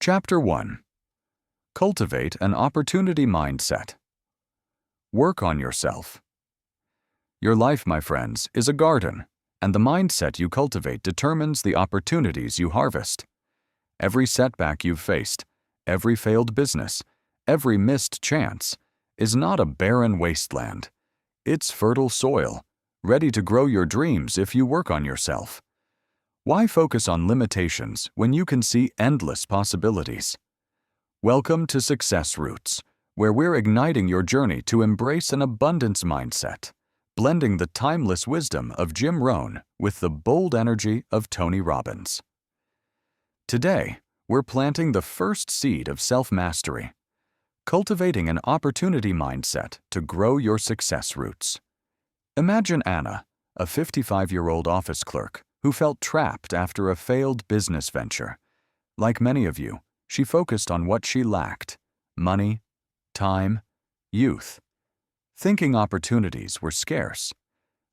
Chapter 1. Cultivate an opportunity mindset. Work on yourself. Your life, my friends, is a garden, and the mindset you cultivate determines the opportunities you harvest. Every setback you've faced, every failed business, every missed chance is not a barren wasteland. It's fertile soil, ready to grow your dreams if you work on yourself. Why focus on limitations when you can see endless possibilities? Welcome to Success Roots, where we're igniting your journey to embrace an abundance mindset, blending the timeless wisdom of Jim Rohn with the bold energy of Tony Robbins. Today, we're planting the first seed of self-mastery, cultivating an opportunity mindset to grow your success roots. Imagine Anna, a 55-year-old office clerk who felt trapped after a failed business venture. Like many of you, she focused on what she lacked: money, time, youth. Thinking opportunities were scarce.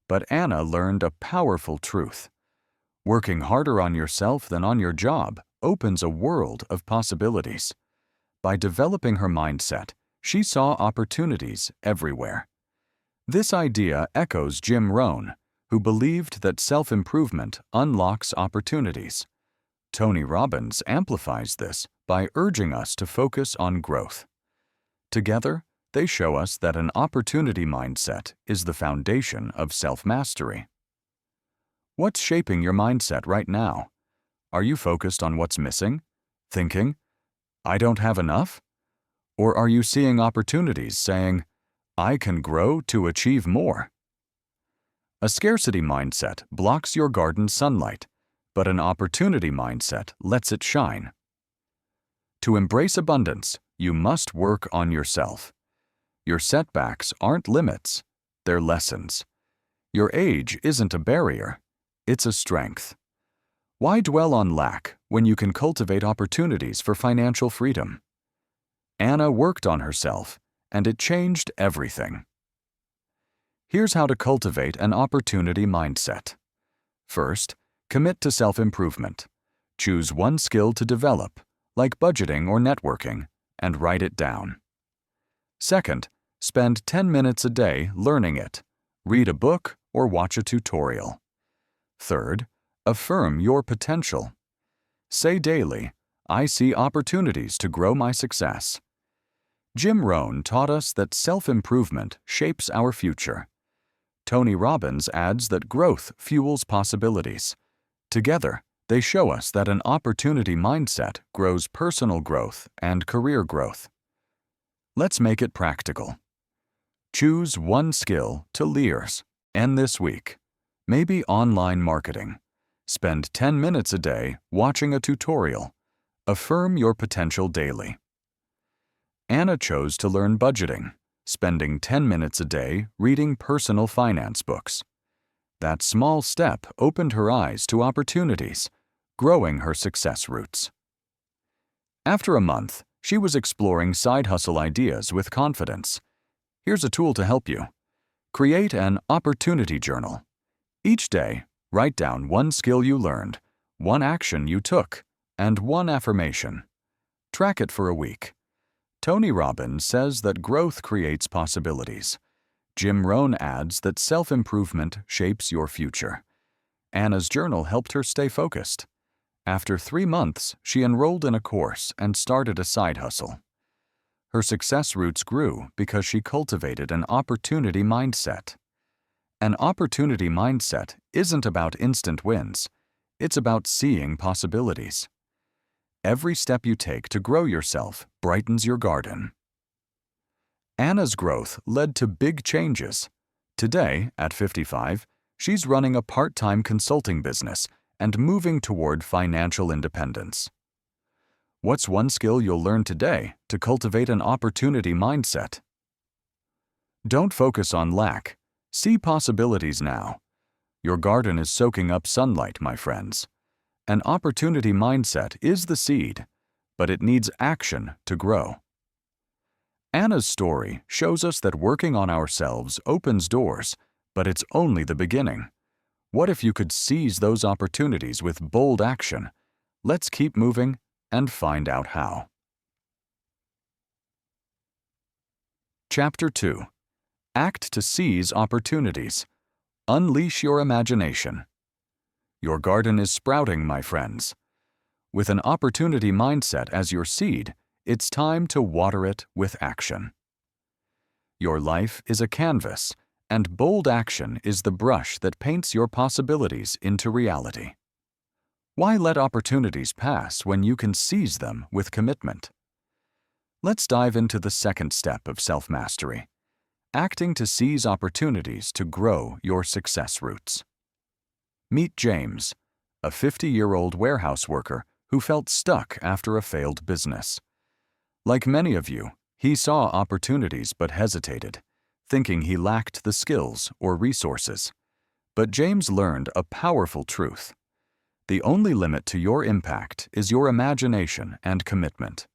But Anna learned a powerful truth. Working harder on yourself than on your job opens a world of possibilities. By developing her mindset, she saw opportunities everywhere. This idea echoes Jim Rohn, who believed that self-improvement unlocks opportunities. Tony Robbins amplifies this by urging us to focus on growth. Together, they show us that an opportunity mindset is the foundation of self-mastery. What's shaping your mindset right now? Are you focused on what's missing? Thinking, "I don't have enough?" Or are you seeing opportunities, saying, "I can grow to achieve more"? A scarcity mindset blocks your garden's sunlight, but an opportunity mindset lets it shine. To embrace abundance, you must work on yourself. Your setbacks aren't limits, they're lessons. Your age isn't a barrier, it's a strength. Why dwell on lack when you can cultivate opportunities for financial freedom? Anna worked on herself, and it changed everything. Here's how to cultivate an opportunity mindset. First, commit to self-improvement. Choose one skill to develop, like budgeting or networking, and write it down. Second, spend 10 minutes a day learning it. Read a book or watch a tutorial. Third, affirm your potential. Say daily, "I see opportunities to grow my success." Jim Rohn taught us that self-improvement shapes our future. Tony Robbins adds that growth fuels possibilities. Together, they show us that an opportunity mindset grows personal growth and career growth. Let's make it practical. Choose one skill to learn this week. Maybe online marketing. Spend 10 minutes a day watching a tutorial. Affirm your potential daily. Anna chose to learn budgeting, spending 10 minutes a day reading personal finance books. That small step opened her eyes to opportunities, growing her success roots. After a month, she was exploring side hustle ideas with confidence. Here's a tool to help you. Create an opportunity journal. Each day, write down one skill you learned, one action you took, and one affirmation. Track it for a week. Tony Robbins says that growth creates possibilities. Jim Rohn adds that self-improvement shapes your future. Anna's journal helped her stay focused. After 3 months, she enrolled in a course and started a side hustle. Her success roots grew because she cultivated an opportunity mindset. An opportunity mindset isn't about instant wins. It's about seeing possibilities. Every step you take to grow yourself brightens your garden. Anna's growth led to big changes. Today, at 55, she's running a part-time consulting business and moving toward financial independence. What's one skill you'll learn today to cultivate an opportunity mindset? Don't focus on lack. See possibilities now. Your garden is soaking up sunlight, my friends. An opportunity mindset is the seed, but it needs action to grow. Anna's story shows us that working on ourselves opens doors, but it's only the beginning. What if you could seize those opportunities with bold action? Let's keep moving and find out how. Chapter 2. Act to seize opportunities. Unleash your imagination. Your garden is sprouting, my friends. With an opportunity mindset as your seed, it's time to water it with action. Your life is a canvas, and bold action is the brush that paints your possibilities into reality. Why let opportunities pass when you can seize them with commitment? Let's dive into the second step of self-mastery, acting to seize opportunities to grow your success roots. Meet James, a 50-year-old warehouse worker who felt stuck after a failed business. Like many of you, he saw opportunities but hesitated, thinking he lacked the skills or resources. But James learned a powerful truth. The only limit to your impact is your imagination and commitment.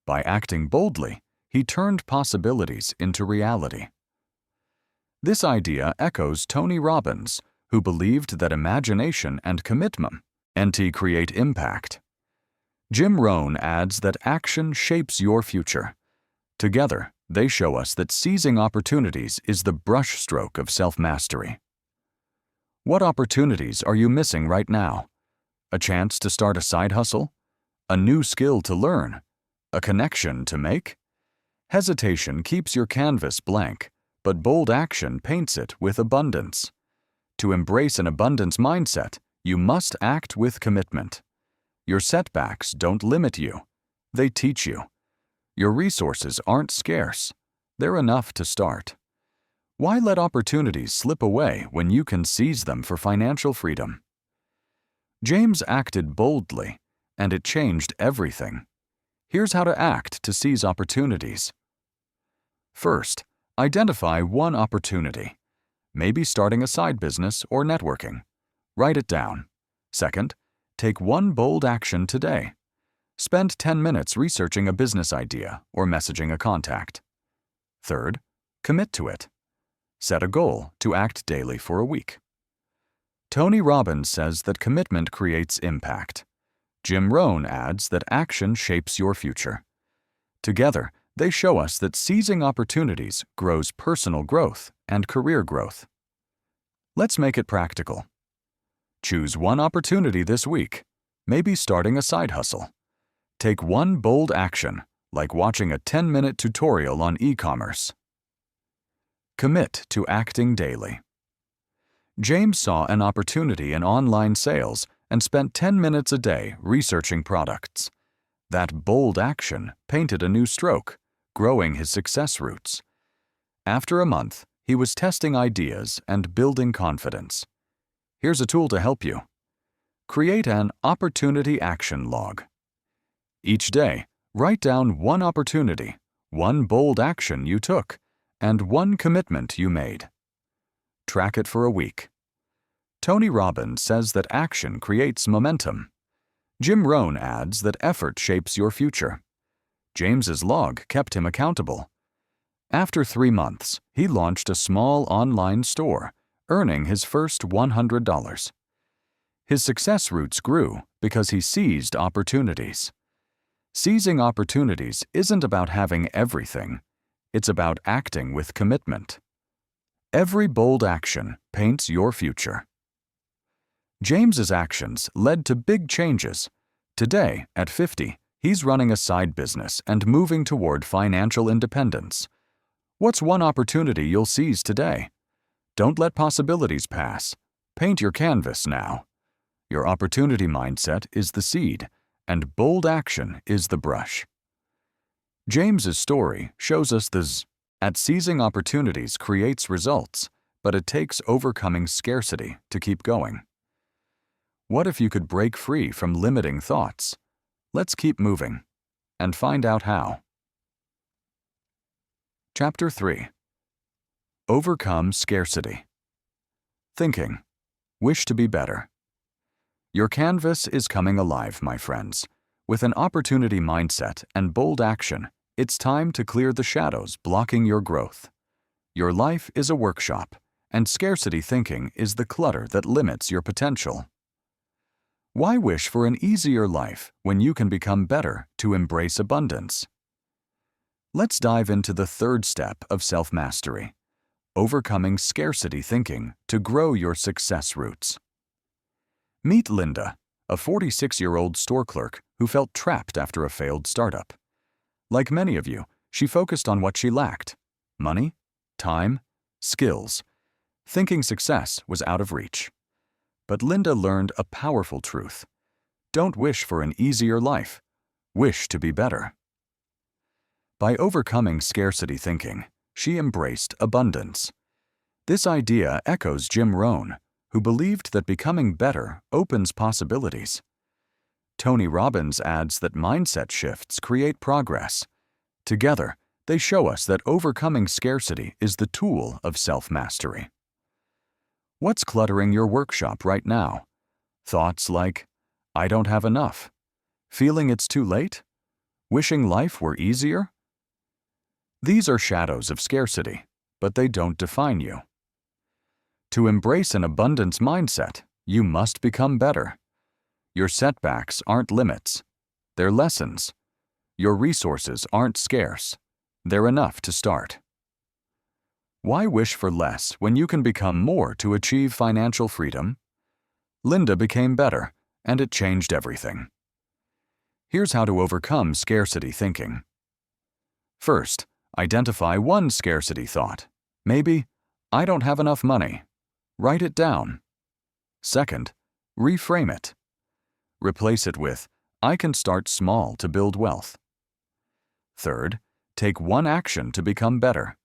By acting boldly, he turned possibilities into reality. This idea echoes Tony Robbins, who believed that imagination and commitment create impact. Jim Rohn adds that action shapes your future. Together, they show us that seizing opportunities is the brushstroke of self-mastery. What opportunities are you missing right now? A chance to start a side hustle? A new skill to learn? A connection to make? Hesitation keeps your canvas blank, but bold action paints it with abundance. To embrace an abundance mindset, you must act with commitment. Your setbacks don't limit you. They teach you. Your resources aren't scarce. They're enough to start. Why let opportunities slip away when you can seize them for financial freedom? James acted boldly, and it changed everything. Here's how to act to seize opportunities. First, identify one opportunity. Maybe starting a side business or networking. Write it down. Second, take one bold action today. Spend 10 minutes researching a business idea or messaging a contact. Third, commit to it. Set a goal to act daily for a week. Tony Robbins says that commitment creates impact. Jim Rohn adds that action shapes your future. Together, they show us that seizing opportunities grows personal growth and career growth. Let's make it practical. Choose one opportunity this week, maybe starting a side hustle. Take one bold action, like watching a 10-minute tutorial on e-commerce. Commit to acting daily. James saw an opportunity in online sales and spent 10 minutes a day researching products. That bold action painted a new stroke, growing his success roots. After a month, he was testing ideas and building confidence. Here's a tool to help you. Create an opportunity action log. Each day, write down one opportunity, one bold action you took, and one commitment you made. Track it for a week. Tony Robbins says that action creates momentum. Jim Rohn adds that effort shapes your future. James's log kept him accountable. After 3 months, he launched a small online store, earning his first $100. His success roots grew because he seized opportunities. Seizing opportunities isn't about having everything. It's about acting with commitment. Every bold action paints your future. James's actions led to big changes. Today, at 50, he's running a side business and moving toward financial independence. What's one opportunity you'll seize today? Don't let possibilities pass. Paint your canvas now. Your opportunity mindset is the seed, and bold action is the brush. James's story shows us that seizing opportunities creates results, but it takes overcoming scarcity to keep going. What if you could break free from limiting thoughts? Let's keep moving and find out how. Chapter 3. Overcome scarcity. Thinking. Wish to be better. Your canvas is coming alive, my friends. With an opportunity mindset and bold action, it's time to clear the shadows blocking your growth. Your life is a workshop, and scarcity thinking is the clutter that limits your potential. Why wish for an easier life when you can become better to embrace abundance? Let's dive into the third step of self-mastery: overcoming scarcity thinking to grow your success roots. Meet Linda, a 46-year-old store clerk who felt trapped after a failed startup. Like many of you, she focused on what she lacked: money, time, skills, thinking success was out of reach. But Linda learned a powerful truth: don't wish for an easier life, wish to be better. By overcoming scarcity thinking, she embraced abundance. This idea echoes Jim Rohn, who believed that becoming better opens possibilities. Tony Robbins adds that mindset shifts create progress. Together, they show us that overcoming scarcity is the tool of self-mastery. What's cluttering your workshop right now? Thoughts like, "I don't have enough," feeling it's too late, wishing life were easier? These are shadows of scarcity, but they don't define you. To embrace an abundance mindset, you must become better. Your setbacks aren't limits, they're lessons. Your resources aren't scarce, they're enough to start. Why wish for less when you can become more to achieve financial freedom? Linda became better, and it changed everything. Here's how to overcome scarcity thinking. First, identify one scarcity thought. Maybe, "I don't have enough money." Write it down. Second, reframe it. Replace it with, "I can start small to build wealth." Third, take one action to become better.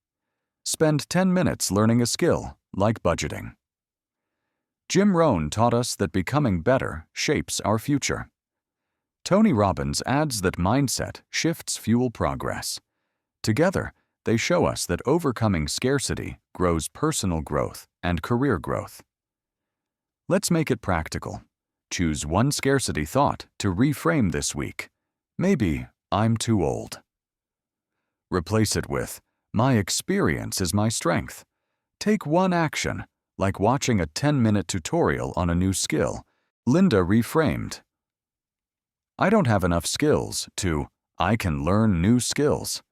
Spend 10 minutes learning a skill, like budgeting. Jim Rohn taught us that becoming better shapes our future. Tony Robbins adds that mindset shifts fuel progress. Together, they show us that overcoming scarcity grows personal growth and career growth. Let's make it practical. Choose one scarcity thought to reframe this week. Maybe, "I'm too old." Replace it with, "My experience is my strength." Take one action, like watching a 10-minute tutorial on a new skill. Linda reframed, "I don't have enough skills," to, "I can learn new skills."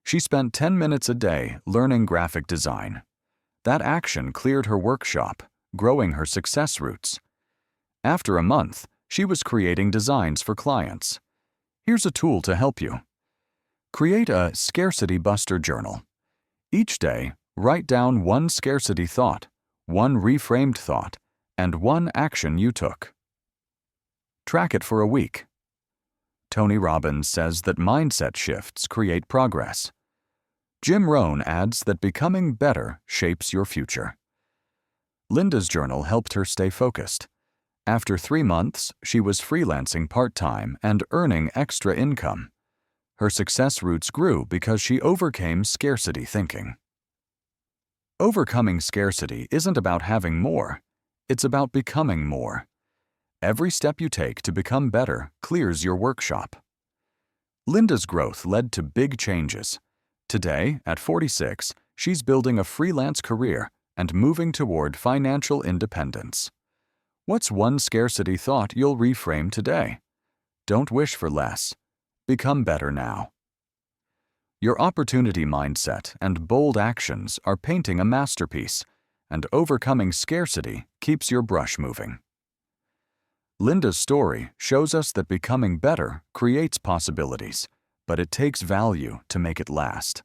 She spent 10 minutes a day learning graphic design. That action cleared her workshop, growing her success roots. After a month, she was creating designs for clients. Here's a tool to help you. Create a Scarcity Buster journal. Each day, write down one scarcity thought, one reframed thought, and one action you took. Track it for a week. Tony Robbins says that mindset shifts create progress. Jim Rohn adds that becoming better shapes your future. Linda's journal helped her stay focused. After 3 months, she was freelancing part-time and earning extra income. Her success roots grew because she overcame scarcity thinking. Overcoming scarcity isn't about having more, it's about becoming more. Every step you take to become better clears your workshop. Linda's growth led to big changes. Today, at 46, she's building a freelance career and moving toward financial independence. What's one scarcity thought you'll reframe today? Don't wish for less. Become better now. Your opportunity mindset and bold actions are painting a masterpiece, and overcoming scarcity keeps your brush moving. Linda's story shows us that becoming better creates possibilities, but it takes value to make it last.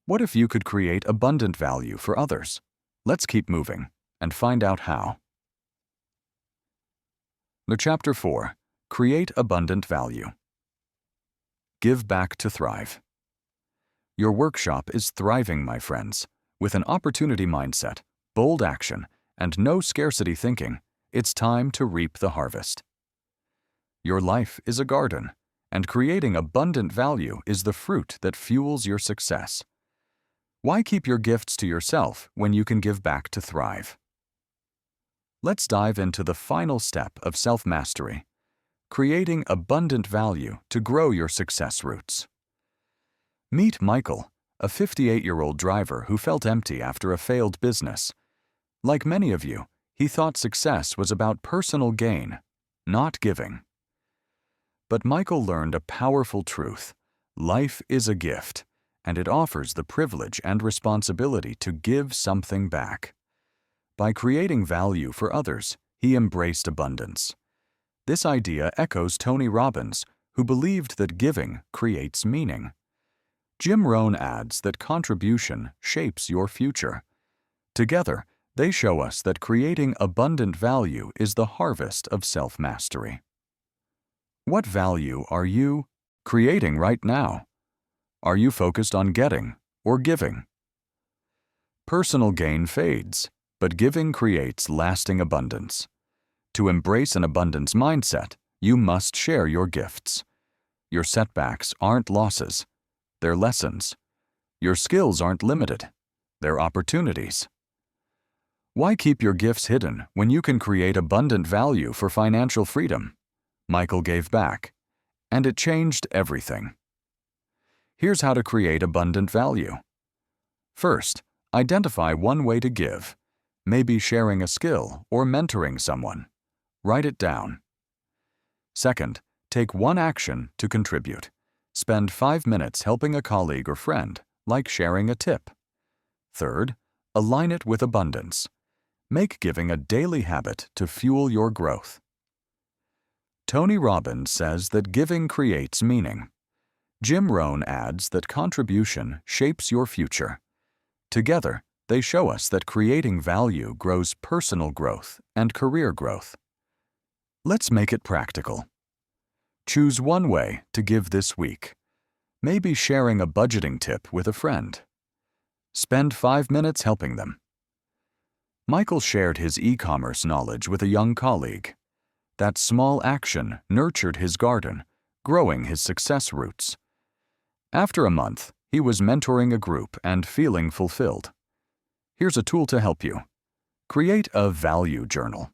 What if you could create abundant value for others? Let's keep moving and find out how. Chapter 4. Create abundant value. Give back to thrive. Your workshop is thriving, my friends. With an opportunity mindset, bold action, and no scarcity thinking, it's time to reap the harvest. Your life is a garden, and creating abundant value is the fruit that fuels your success. Why keep your gifts to yourself when you can give back to thrive? Let's dive into the final step of self-mastery: creating abundant value to grow your success roots. Meet Michael, a 58-year-old driver who felt empty after a failed business. Like many of you, he thought success was about personal gain, not giving. But Michael learned a powerful truth. Life is a gift, and it offers the privilege and responsibility to give something back. By creating value for others, he embraced abundance. This idea echoes Tony Robbins, who believed that giving creates meaning. Jim Rohn adds that contribution shapes your future. Together, they show us that creating abundant value is the harvest of self-mastery. What value are you creating right now? Are you focused on getting or giving? Personal gain fades, but giving creates lasting abundance. To embrace an abundance mindset, you must share your gifts. Your setbacks aren't losses, they're lessons. Your skills aren't limited, they're opportunities. Why keep your gifts hidden when you can create abundant value for financial freedom? Michael gave back, and it changed everything. Here's how to create abundant value. First, identify one way to give, maybe sharing a skill or mentoring someone. Write it down. Second, take one action to contribute. Spend 5 minutes helping a colleague or friend, like sharing a tip. Third, align it with abundance. Make giving a daily habit to fuel your growth. Tony Robbins says that giving creates meaning. Jim Rohn adds that contribution shapes your future. Together, they show us that creating value grows personal growth and career growth. Let's make it practical. Choose one way to give this week. Maybe sharing a budgeting tip with a friend. Spend 5 minutes helping them. Michael shared his e-commerce knowledge with a young colleague. That small action nurtured his garden, growing his success roots. After a month, he was mentoring a group and feeling fulfilled. Here's a tool to help you. Create a value journal.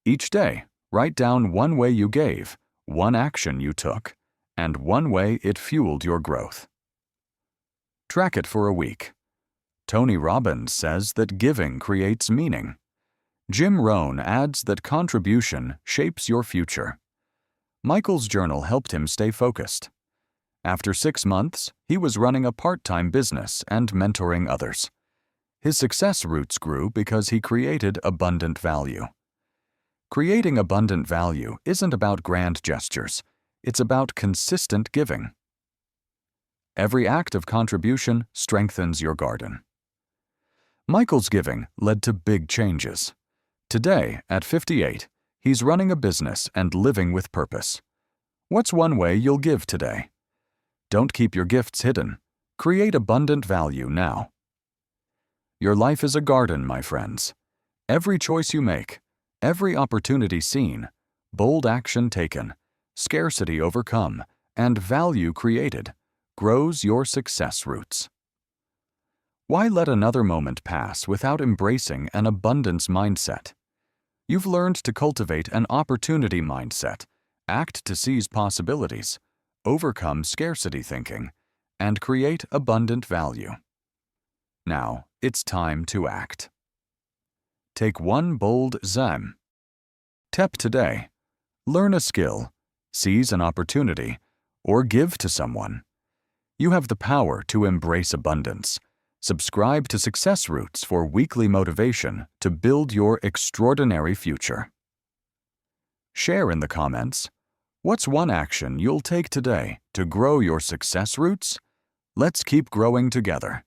Each day, write down one way you gave, one action you took, and one way it fueled your growth. Track it for a week. Tony Robbins says that giving creates meaning. Jim Rohn adds that contribution shapes your future. Michael's journal helped him stay focused. After 6 months, he was running a part-time business and mentoring others. His success roots grew because he created abundant value. Creating abundant value isn't about grand gestures. It's about consistent giving. Every act of contribution strengthens your garden. Michael's giving led to big changes. Today, at 58, he's running a business and living with purpose. What's one way you'll give today? Don't keep your gifts hidden. Create abundant value now. Your life is a garden, my friends. Every choice you make, every opportunity seen, bold action taken, scarcity overcome, and value created grows your success roots. Why let another moment pass without embracing an abundance mindset? You've learned to cultivate an opportunity mindset, act to seize possibilities, overcome scarcity thinking, and create abundant value. Now, it's time to act. Take one bold step today. Learn a skill, seize an opportunity, or give to someone. You have the power to embrace abundance. Subscribe to Success Roots for weekly motivation to build your extraordinary future. Share in the comments, what's one action you'll take today to grow your success roots? Let's keep growing together.